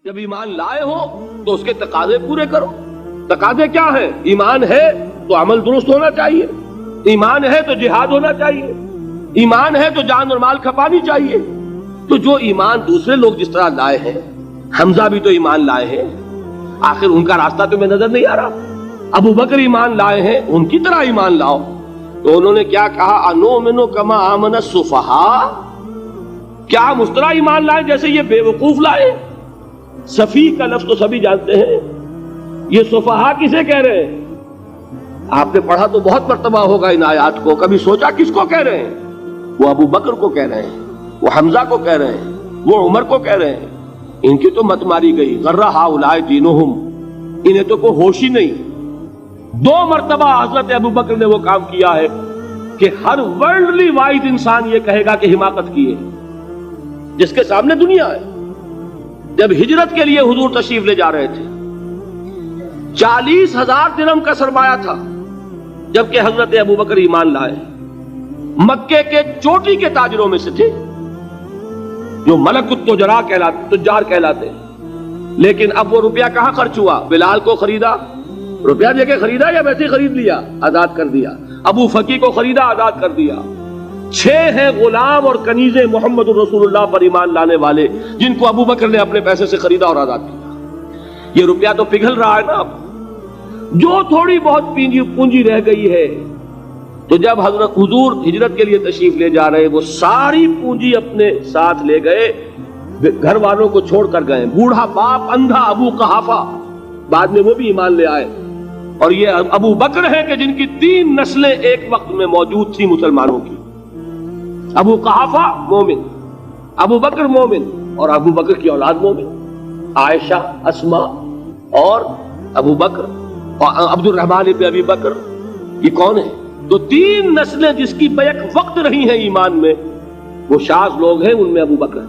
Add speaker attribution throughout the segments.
Speaker 1: جب ایمان لائے ہو تو اس کے تقاضے پورے کرو. تقاضے کیا ہیں؟ ایمان ہے تو عمل درست ہونا چاہیے، ایمان ہے تو جہاد ہونا چاہیے، ایمان ہے تو جان اور مال کھپانی چاہیے. تو جو ایمان دوسرے لوگ جس طرح لائے ہیں، حمزہ بھی تو ایمان لائے ہیں، آخر ان کا راستہ تمہیں نظر نہیں آ رہا؟ ابو بکر ایمان لائے ہیں، ان کی طرح ایمان لاؤ. تو انہوں نے کیا کہا؟ انؤمن کما آمن السفہاء، کیا ہم اس طرح ایمان لائیں جیسے یہ بے وقوف لائے؟ سفیہ کا لفظ تو سبھی جانتے ہیں، یہ سفہاء کسے کہہ رہے ہیں؟ آپ نے پڑھا تو بہت مرتبہ ہوگا ان آیات کو، کبھی سوچا کس کو کہہ رہے ہیں؟ وہ ابو بکر کو کہہ رہے ہیں، وہ حمزہ کو کہہ رہے ہیں، وہ عمر کو کہہ رہے ہیں. ان کی تو مت ماری گئی، غر ہؤلاء دینہم، انہیں تو کوئی ہوش ہی نہیں. 2 مرتبہ حضرت ابو بکر نے وہ کام کیا ہے کہ ہر ورلڈلی وائز انسان یہ کہے گا کہ حماقت کی ہے جس کے سامنے دنیا ہے. جب ہجرت کے لیے حضور تشریف لے جا رہے تھے، 40,000 درہم کا سرمایہ تھا، جبکہ حضرت ابو بکر ایمان لائے. مکے کے چوٹی کے تاجروں میں سے تھے، جو ملک تجار کہلاتے. لیکن اب وہ روپیہ کہاں خرچ ہوا؟ بلال کو خریدا، روپیہ دے کے خریدا یا ویسے خرید لیا؟ آزاد کر دیا. ابو فقی کو خریدا، آزاد کر دیا. 6 ہیں غلام اور کنیزیں محمد رسول اللہ پر ایمان لانے والے، جن کو ابو بکر نے اپنے پیسے سے خریدا اور آزاد کیا. یہ روپیہ تو پگھل رہا ہے نا. جو تھوڑی بہت پونجی رہ گئی ہے، تو جب حضرت حضور ہجرت کے لیے تشریف لے جا رہے، وہ ساری پونجی اپنے ساتھ لے گئے، گھر والوں کو چھوڑ کر گئے. بوڑھا باپ اندھا ابو قحافہ، بعد میں وہ بھی ایمان لے آئے. اور یہ ابو بکر ہیں کہ جن کی 3 نسلیں ایک وقت میں موجود تھیں مسلمانوں کی. ابو قحافہ مومن، ابو بکر مومن، اور ابو بکر کی اولاد مومن، عائشہ، اسماء اور ابو بکر اور عبد الرحمن ابن ابی بکر. یہ کون ہے؟ تو 3 نسلیں جس کی بیک وقت رہی ہیں ایمان میں، وہ شاذ لوگ ہیں، ان میں ابو بکر.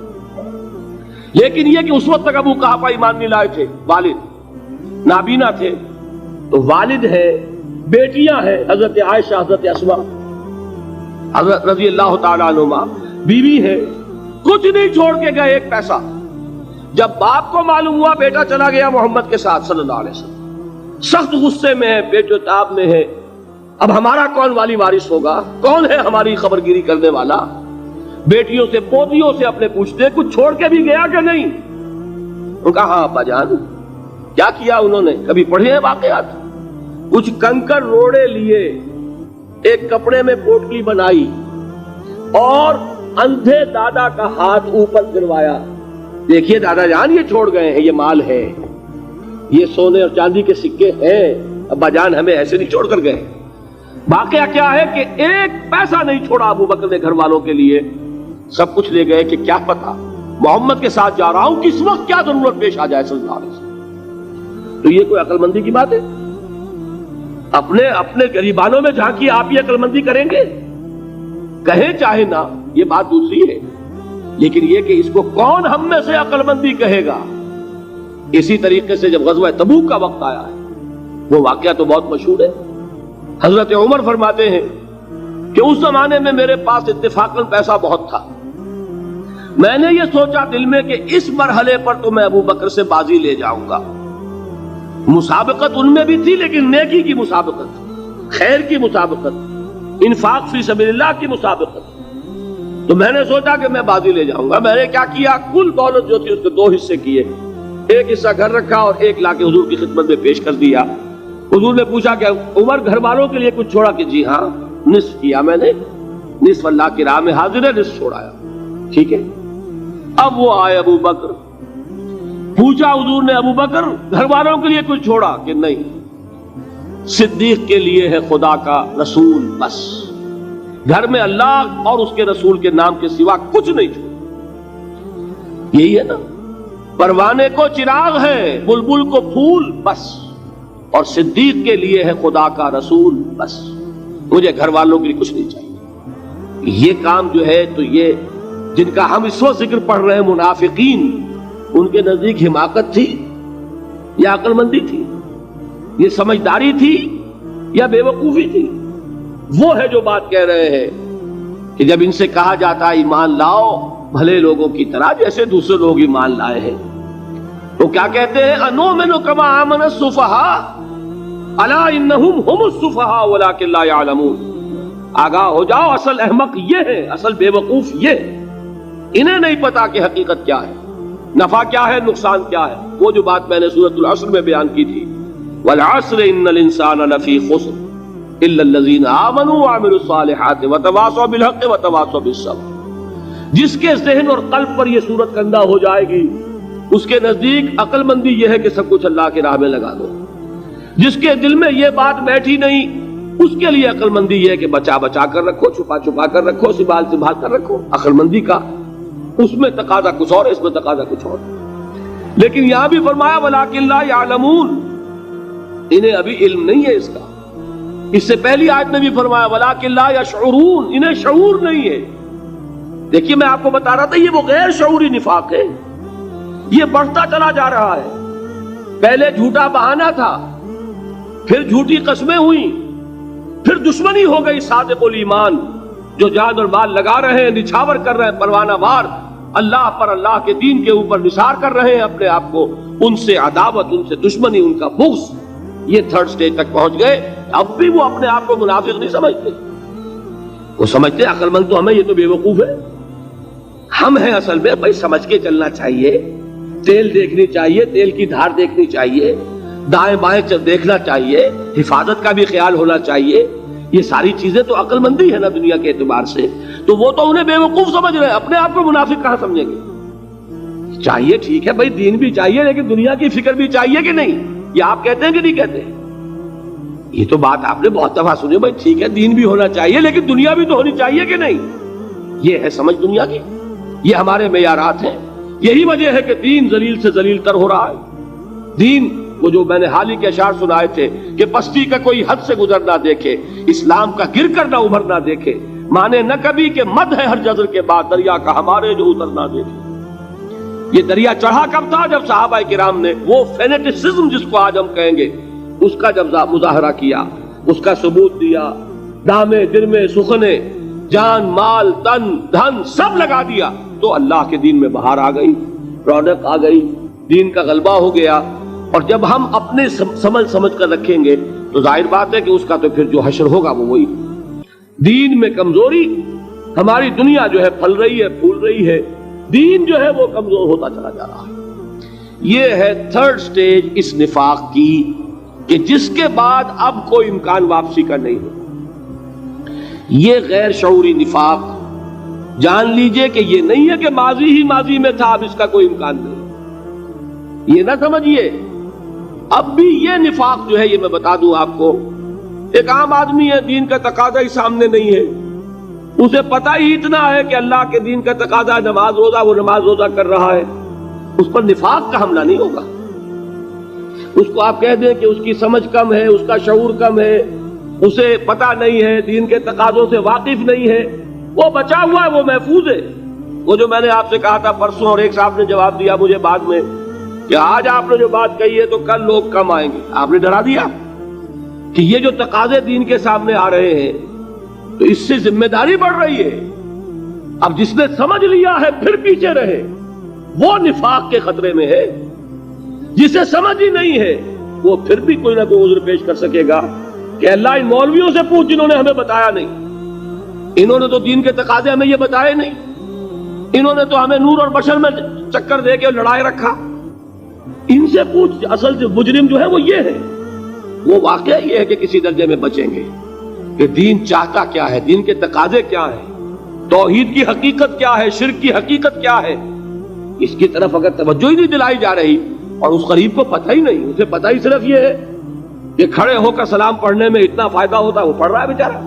Speaker 1: لیکن یہ کہ اس وقت تک ابو قحافہ ایمان نہیں لائے تھے، والد نابینا تھے. تو والد ہے، بیٹیاں ہیں، حضرت عائشہ، حضرت اسماء، حضرت رضی اللہ تعالیٰ عنہما، بیوی ہے. کچھ نہیں چھوڑ کے گئے، ایک پیسہ. جب باپ کو معلوم ہوا بیٹا چلا گیا محمد کے ساتھ صلی اللہ علیہ وسلم، سخت غصے میں ہے، پیچ و تاب میں ہے. اب ہمارا کون والی وارث ہوگا؟ کون ہے ہماری خبرگیری کرنے والا؟ بیٹیوں سے پوتیوں سے اپنے پوچھتے کچھ چھوڑ کے بھی گیا کہ نہیں؟ ان کا ہاں ابا جان. کیا کیا انہوں نے؟ کبھی پڑھے ہیں واقعات؟ کچھ کنکر روڑے لیے، ایک کپڑے میں پوٹلی بنائی اور اندھے دادا کا ہاتھ اوپر گروایا. دیکھیے دادا جان، یہ چھوڑ گئے ہیں، یہ مال ہے، یہ سونے اور چاندی کے سکے ہیں، ابا جان ہمیں ایسے نہیں چھوڑ کر گئے. واقعہ کیا ہے کہ ایک پیسہ نہیں چھوڑا ابو بکر نے گھر والوں کے لیے. سب کچھ لے گئے کہ کیا پتا محمد کے ساتھ جا رہا ہوں، کس وقت کیا ضرورت پیش آ جائے صلی اللہ علیہ وسلم. تو یہ کوئی عقل مندی کی بات ہے؟ اپنے غریبانوں میں جھانکی، آپ یہ عقل مندی کریں گے؟ کہیں چاہے نہ، یہ بات دوسری ہے. لیکن یہ کہ اس کو کون ہم میں سے عقل مندی کہے گا؟ اسی طریقے سے جب غزوہ تبوک کا وقت آیا ہے، وہ واقعہ تو بہت مشہور ہے. حضرت عمر فرماتے ہیں کہ اس زمانے میں میرے پاس اتفاقاً پیسہ بہت تھا. میں نے یہ سوچا دل میں کہ اس مرحلے پر تو میں ابو بکر سے بازی لے جاؤں گا. مسابقت ان میں بھی تھی، لیکن نیکی کی مسابقت، خیر کی مسابقت، انفاق فی سبیل اللہ کی مسابقت. تو میں نے سوچا کہ میں بازی لے جاؤں گا. میں نے کیا کیا؟ کل دولت جو تھی اس کے 2 حصے کیے. ایک حصہ گھر رکھا اور ایک لا کے حضور کی خدمت میں پیش کر دیا. حضور نے پوچھا کہ عمر گھر والوں کے لیے کچھ چھوڑا؟ کہ جی ہاں، نصف کیا میں نے، نصف اللہ کی راہ میں حاضر ہے، نصف چھوڑایا. ٹھیک ہے. اب وہ آئے ابو بکر، پوچھا حضور نے ابو بکر گھر والوں کے لیے کچھ چھوڑا؟ کہ نہیں، صدیق کے لیے ہے خدا کا رسول، بس گھر میں اللہ اور اس کے رسول کے نام کے سوا کچھ نہیں چھوڑا. یہی ہے نا، پروانے کو چراغ ہے، بلبل کو پھول، بس، اور صدیق کے لیے ہے خدا کا رسول، بس، مجھے گھر والوں کے لیے کچھ نہیں چاہیے. یہ کام جو ہے، تو یہ جن کا ہم اس وقت ذکر پڑھ رہے ہیں منافقین، ان کے نزدیک حماقت تھی یا عقل مندی تھی؟ یہ سمجھداری تھی یا بے وقوفی تھی؟ وہ ہے جو بات کہہ رہے ہیں کہ جب ان سے کہا جاتا ہے ایمان لاؤ بھلے لوگوں کی طرح جیسے دوسرے لوگ ایمان لائے ہیں، تو کیا کہتے ہیں؟ انؤمن کما آمن السفہاء الا انہم هم السفہاء ولکن لا یعلمون. آگاہ ہو جاؤ، اصل احمق یہ ہے، اصل بے وقوف یہ ہے، انہیں نہیں پتا کہ حقیقت کیا ہے، نفع کیا ہے، نقصان کیا ہے. وہ جو بات میں نے سورۃ العصر میں بیان کی تھی، والعصر ان الانسان لفی خسر الا الذین آمنوا وعملوا الصالحات وتواصوا بالحق وتواصوا بالصبر. جس کے ذہن اور قلب پر یہ صورت کندہ ہو جائے گی، اس کے نزدیک عقل مندی یہ ہے کہ سب کچھ اللہ کی راہ میں لگا دو. جس کے دل میں یہ بات بیٹھی نہیں، اس کے لیے عقل مندی یہ ہے کہ بچا بچا کر رکھو، چھپا چھپا کر رکھو، سنبھال سنبھال کر رکھو. عقل مندی کا اس میں تقاضا کچھ اور، اس میں تقاضا کچھ اور. لیکن یہاں بھی فرمایا وَلَٰكِن لَا يَعْلَمُونَ، انہیں ابھی علم نہیں ہے اس کا. اس سے پہلی آیت میں بھی فرمایا وَلَٰكِن لَا يَشْعُرُونَ، انہیں شعور نہیں ہے. دیکھیے میں آپ کو بتا رہا تھا یہ وہ غیر شعوری نفاق ہے، یہ بڑھتا چلا جا رہا ہے. پہلے جھوٹا بہانہ تھا، پھر جھوٹی قسمیں ہوئیں، پھر دشمنی ہو گئی صادق الایمان جو جان اور مال لگا رہے ہیں، نچھاور کر رہے ہیں پروانہ وار، اللہ پر، اللہ کے دین کے اوپر نثار کر رہے ہیں اپنے آپ کو. ان سے عداوت، ان سے دشمنی، ان کا بغض، یہ تھرڈ سٹیج تک پہنچ گئے. اب بھی وہ اپنے آپ کو منافق نہیں سمجھتے، وہ سمجھتے ہیں عقل مند تو ہمیں، یہ تو بے وقوف ہے. ہم ہیں اصل میں بھائی، سمجھ کے چلنا چاہیے، تیل دیکھنی چاہیے، تیل کی دھار دیکھنی چاہیے، دائیں بائیں دیکھنا چاہیے، حفاظت کا بھی خیال ہونا چاہیے. یہ ساری چیزیں تو عقل مندی ہے نا دنیا کے اعتبار سے. تو وہ تو انہیں بے وقوف سمجھ رہے ہیں، اپنے آپ کو منافق کہاں سمجھیں گے؟ چاہیے ٹھیک ہے بھائی، دین بھی چاہیے لیکن دنیا کی فکر بھی چاہیے کہ نہیں؟ یہ آپ کہتے ہیں کہ نہیں کہتے؟ یہ تو بات آپ نے بہت دفعہ سنی بھائی، ٹھیک ہے دین بھی ہونا چاہیے لیکن دنیا بھی تو ہونی چاہیے کہ نہیں؟ یہ ہے سمجھ دنیا کی، یہ ہمارے معیارات ہیں. یہی وجہ ہے کہ دین ذلیل سے ذلیل تر ہو رہا ہے. دین وہ جو میں نے حال ہی کے اشعار سنائے تھے کہ پستی کا کوئی حد سے گزر نہ دیکھے، اسلام کا گر کر نہ ابھر نہ دیکھے، مانے نہ کبھی کہ مد ہے ہر جزر کے بعد دریا کا ہمارے جو اتر نہ دیکھے. یہ دریا چڑھا کب تھا؟ جب صحابہ کرام نے وہ فینیٹسزم جس کو آج ہم کہیں گے اس کا جب مظاہرہ کیا، اس کا ثبوت دیا، دامے درمے سخنے، جان مال تن دھن سب لگا دیا، تو اللہ کے دین میں بہار آ گئی، رونق آ گئی، دین کا غلبہ ہو گیا. اور جب ہم اپنے سمجھ کر رکھیں گے تو ظاہر بات ہے کہ اس کا تو پھر جو حشر ہوگا وہ وہی. دین میں کمزوری، ہماری دنیا جو ہے پھل رہی ہے، پھول رہی ہے، دین جو ہے وہ کمزور ہوتا چلا جا رہا ہے. یہ ہے تھرڈ سٹیج اس نفاق کی کہ جس کے بعد اب کوئی امکان واپسی کا نہیں ہو. یہ غیر شعوری نفاق جان لیجئے کہ یہ نہیں ہے کہ ماضی ہی ماضی میں تھا، اب اس کا کوئی امکان نہیں. یہ نہ سمجھیے اب بھی یہ نفاق جو ہے، یہ میں بتا دوں آپ کو، ایک عام آدمی ہے، دین کا تقاضا ہی سامنے نہیں ہے، اسے پتہ ہی اتنا ہے کہ اللہ کے دین کا تقاضا نماز روزہ، وہ نماز روزہ کر رہا ہے، اس پر نفاق کا حملہ نہیں ہوگا. اس کو آپ کہہ دیں کہ اس کی سمجھ کم ہے، اس کا شعور کم ہے، اسے پتہ نہیں ہے، دین کے تقاضوں سے واقف نہیں ہے، وہ بچا ہوا ہے، وہ محفوظ ہے. وہ جو میں نے آپ سے کہا تھا پرسوں، اور ایک صاحب نے جواب دیا مجھے بعد میں کہ آج آپ نے جو بات کہی ہے تو کل لوگ کم آئیں گے. آپ نے ڈرا دیا کہ یہ جو تقاضے دین کے سامنے آ رہے ہیں تو اس سے ذمہ داری بڑھ رہی ہے. اب جس نے سمجھ لیا ہے پھر پیچھے رہے، وہ نفاق کے خطرے میں ہے. جسے سمجھ ہی نہیں ہے وہ پھر بھی کوئی نہ کوئی عذر پیش کر سکے گا کہ اللہ ان مولویوں سے پوچھ جنہوں نے ہمیں بتایا نہیں، انہوں نے تو دین کے تقاضے ہمیں یہ بتائے نہیں، انہوں نے تو ہمیں نور اور بشر میں چکر دے کے لڑائے رکھا، ان سے پوچھ. اصل سے مجرم جو ہے وہ یہ ہے، وہ واقعہ یہ ہے کہ کسی درجے میں بچیں گے کہ دین چاہتا کیا ہے، دین کے تقاضے کیا ہیں، توحید کی حقیقت کیا ہے، شرک کی حقیقت کیا ہے. اس کی طرف اگر توجہ ہی نہیں دلائی جا رہی اور اس غریب کو پتہ ہی نہیں، اسے پتہ ہی صرف یہ ہے کہ کھڑے ہو کر سلام پڑھنے میں اتنا فائدہ ہوتا ہے، وہ پڑھ رہا ہے بیچارہ.